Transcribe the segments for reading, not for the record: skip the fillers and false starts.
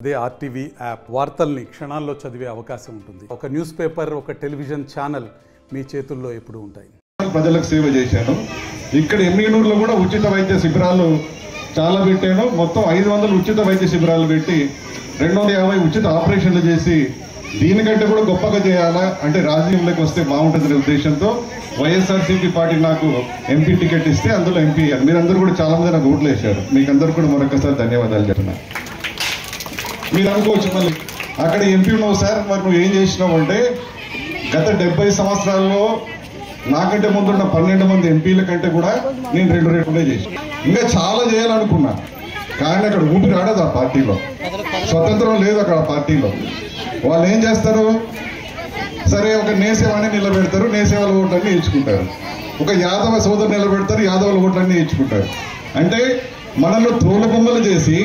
అదే RTV app వార్తల్ని క్షణాల్లో చదివే అవకాశం ఉంటుంది. ఒక న్యూస్ పేపర్, ఒక టెలివిజన్ ఛానల్ మీ చేతుల్లో ఎప్పుడూ ఉంటాయి. ప్రజలకు సేవ చేశాను. ఇక్కడ ఎమ్మిగనూరులో కూడా ఉచిత వైద్య శిబిరాలు చాలా పెట్టాను. మొత్తం 500 ఉచిత వైద్య శిబిరాలు పెట్టి 250 ఉచిత ఆపరేషన్లు చేసి దీనికంటే కూడా గొప్పగా చేయాలా అంటే రాజకీయంలోకి వస్తే బాగుంటుందనే ఉద్దేశంతో వైఎస్ఆర్సీపీ పార్టీ నాకు ఎంపీ టికెట్ ఇస్తే అందులో ఎంపీ అయ్యాను. మీరందరూ కూడా చాలా మంది నాకు ఓట్లు వేశారు. మీకు అందరూ కూడా మరొకసారి ధన్యవాదాలు చెప్తున్నా. మీరు అనుకోవచ్చు మళ్ళీ అక్కడ ఎంపీ ఉన్నావు సార్, మరి నువ్వు ఏం చేసినావు అంటే గత 70 సంవత్సరాల్లో నాకంటే ముందున్న 12 మంది ఎంపీల కంటే కూడా నేను 2 రెట్లే చేసిన. ఇంకా చాలా చేయాలనుకున్నా, కానీ అక్కడ ఊపిరి ఆడదు. ఆ పార్టీలో స్వతంత్రం లేదు. అక్కడ పార్టీలో వాళ్ళు ఏం చేస్తారు, సరే ఒక నేసేవాడిని నిలబెడతారు, నేసేవాళ్ళ ఓట్లన్నీ ఇచ్చుకుంటారు. ఒక యాదవ సోదరు నిలబెడతారు, యాదవుల ఓట్లన్నీ ఇచ్చుకుంటారు. అంటే మనల్ని తోలు బొమ్మలు చేసి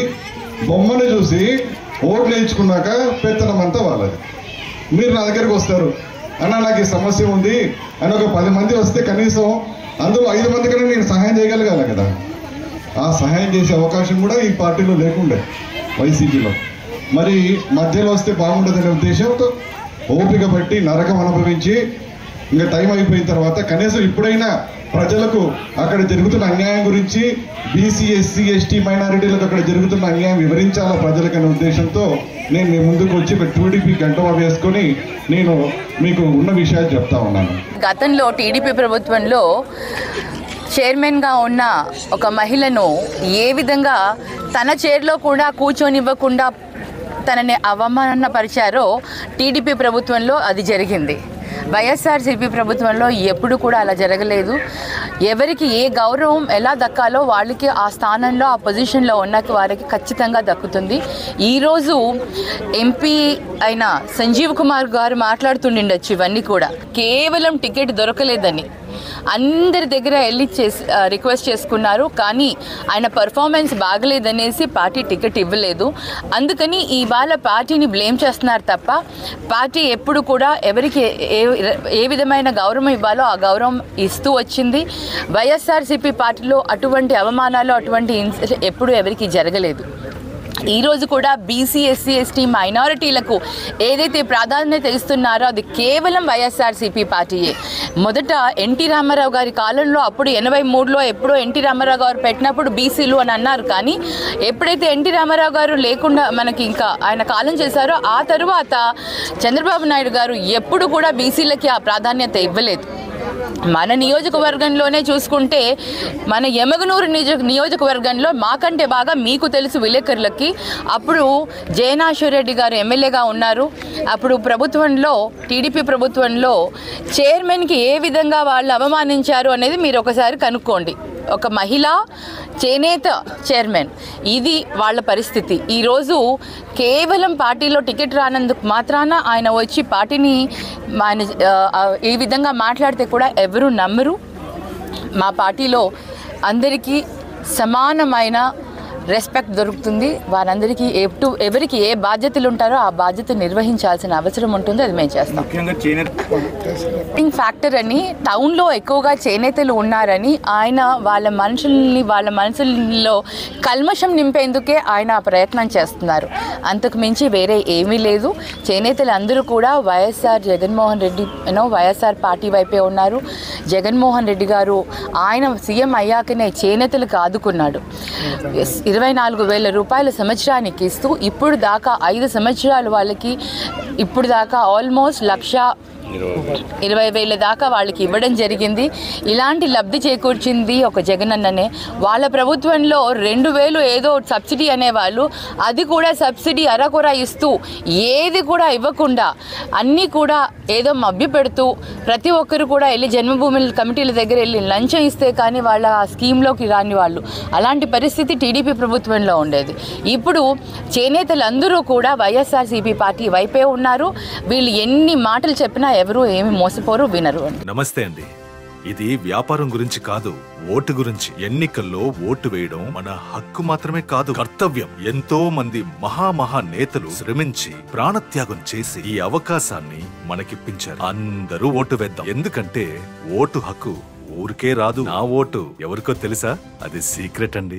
బొమ్మను చూసి ఓట్లు వేయించుకున్నాక పెత్తనం అంతా వాళ్ళది. మీరు నా దగ్గరికి వస్తారు, అన్న నాకు ఈ సమస్య ఉంది అని ఒక 10 మంది వస్తే కనీసం అందులో 5 మంది కన్నా నేను సహాయం చేయగలగాలి కదా. ఆ సహాయం చేసే అవకాశం కూడా ఈ పార్టీలో లేకుండే వైసీపీలో. మరి మధ్యలో వస్తే బాగుంటుందనే ఉద్దేశంతో ఓపిక పట్టి నరకం అనుభవించి ఇంకా టైం అయిపోయిన తర్వాత కనీసం ఇప్పుడైనా ప్రజలకు అక్కడ జరుగుతున్న అన్యాయం గురించి, బీసీ ఎస్సీ ఎస్టీ మైనారిటీలకు అక్కడ జరుగుతున్న అన్యాయం వివరించాలా ప్రజలకనే ఉద్దేశంతో నేను మీ ముందుకు వచ్చి ఒక టీడీపీ గంటవా వేసుకొని నేను మీకు ఉన్న విషయాలు చెప్తా ఉన్నాను. గతంలో టీడీపీ ప్రభుత్వంలో చైర్మన్గా ఉన్న ఒక మహిళను ఏ విధంగా తన చైర్లో కూడా కూర్చొనివ్వకుండా తనని అవమానపరిచారో టీడీపీ ప్రభుత్వంలో అది జరిగింది. వైఎస్ఆర్సీపీ ప్రభుత్వంలో ఎప్పుడు కూడా అలా జరగలేదు. ఎవరికి ఏ గౌరవం ఎలా దక్కాలో వాళ్ళకి ఆ స్థానంలో ఆ పొజిషన్లో ఉన్న వారికి ఖచ్చితంగా దక్కుతుంది. ఈరోజు ఎంపీ అయిన సంజీవ్ కుమార్ గారు మాట్లాడుతుండొచ్చు ఇవన్నీ కూడా కేవలం టికెట్ దొరకలేదని అందరి దగ్గర వెళ్ళి రిక్వెస్ట్ చేసుకున్నారు. కానీ ఆయన పర్ఫార్మెన్స్ బాగలేదనేసి పార్టీ టికెట్ ఇవ్వలేదు. అందుకని ఇవాళ పార్టీని బ్లేమ్ చేస్తున్నారు తప్ప పార్టీ ఎప్పుడు కూడా ఎవరికి ఏ విధమైన గౌరవం ఇవ్వాలో ఆ గౌరవం ఇస్తూ వచ్చింది. వైఎస్ఆర్సీపీ పార్టీలో అటువంటి అవమానాలు, అటువంటి ఎప్పుడు ఎవరికి జరగలేదు. ఈరోజు కూడా బీసీ ఎస్సీ ఎస్టీ మైనారిటీలకు ఏదైతే ప్రాధాన్యత ఇస్తున్నారో అది కేవలం వైఎస్ఆర్సీపీ పార్టీయే. మొదట ఎన్టీ రామారావు గారి కాలంలో అప్పుడు 83లో ఎప్పుడో ఎన్టీ రామారావు గారు పెట్టినప్పుడు బీసీలు అని అన్నారు. కానీ ఎప్పుడైతే ఎన్టీ రామారావు గారు లేకుండా మనకి ఇంకా ఆయన కాలం చేశారో ఆ తరువాత చంద్రబాబు నాయుడు గారు ఎప్పుడు కూడా బీసీలకి ఆ ప్రాధాన్యత ఇవ్వలేదు. మన నియోజకవర్గంలోనే చూసుకుంటే మన ఎమ్మిగనూరు నియోజకవర్గంలో మాకంటే బాగా మీకు తెలుసు విలేకరులకి, అప్పుడు జయనాశ్వరరెడ్డి గారు ఎమ్మెల్యేగా ఉన్నారు. అప్పుడు ప్రభుత్వంలో టీడీపీ ప్రభుత్వంలో చైర్మన్కి ఏ విధంగా వాళ్ళు అవమానించారు అనేది మీరు ఒకసారి కనుక్కోండి. ఒక మహిళ చేనేత చైర్మన్, ఇది వాళ్ళ పరిస్థితి. ఈరోజు కేవలం పార్టీలో టికెట్ రానందుకు మాత్రాన ఆయన వచ్చి పార్టీని ఆయన ఈ విధంగా మాట్లాడితే కూడా ఎవరు నమ్మరు. మా పార్టీలో అందరికీ సమానమైన రెస్పెక్ట్ దొరుకుతుంది. వారందరికీ ఎవరికి ఏ బాధ్యతలు ఉంటారో ఆ బాధ్యత నిర్వహించాల్సిన అవసరం ఉంటుంది. అది మేము చేస్తాం. ఫ్యాక్టర్ అని టౌన్లో ఎక్కువగా చేనేతలు ఉన్నారని ఆయన వాళ్ళ మనసుల్లో కల్మషం నింపేందుకే ఆయన ప్రయత్నం చేస్తున్నారు. అంతకు మించి వేరే ఏమీ లేదు. చేనేతలు అందరూ కూడా జగన్మోహన్ రెడ్డి వైఎస్ఆర్ పార్టీ వైపే ఉన్నారు. జగన్మోహన్ రెడ్డి గారు ఆయన సీఎం అయ్యాకనే చేనేతలకు ఆదుకున్నాడు. 24,000 రూపాయల సంవత్సరానికి ఇస్తూ ఇప్పుడు దాకా 5 సంవత్సరాలు వాళ్ళకి ఇప్పుడు దాకా ఆల్మోస్ట్ 1,20,000 దాకా వాళ్ళకి ఇవ్వడం జరిగింది. ఇలాంటి లబ్ధి చేకూర్చింది ఒక జగనన్ననే. వాళ్ళ ప్రభుత్వంలో 2,000 ఏదో సబ్సిడీ అనేవాళ్ళు, అది కూడా సబ్సిడీ అరకొర ఇస్తూ ఏది కూడా ఇవ్వకుండా అన్నీ కూడా ఏదో మభ్య పెడుతూ ప్రతి ఒక్కరు కూడా వెళ్ళి జన్మభూమి కమిటీల దగ్గర వెళ్ళి లంచం ఇస్తే కానీ వాళ్ళ ఆ స్కీమ్లోకి రాని వాళ్ళు. అలాంటి పరిస్థితి టీడీపీ ప్రభుత్వంలో ఉండేది. ఇప్పుడు చేనేతలు అందరూ కూడా వైఎస్ఆర్సీపీ పార్టీ వైపే ఉన్నారు. వీళ్ళు ఎన్ని మాటలు చెప్పినా ఎవరు ఏమి మోసపోరు, వినరు. నమస్తే అండి. ఇది వ్యాపారం గురించి కాదు, ఓటు గురించి. ఎన్నికల్లో ఓటు వేయడం మన హక్కు మాత్రమే కాదు, కర్తవ్యం. ఎంతో మంది మహా నేతలు శ్రమించి ప్రాణత్యాగం చేసి ఈ అవకాశాన్ని మనకిప్పించారు. అందరూ ఓటు వేద్దాం. ఎందుకంటే ఓటు హక్కు ఊరికే రాదు. నా ఓటు ఎవరికో తెలుసా? అది సీక్రెట్ అండి.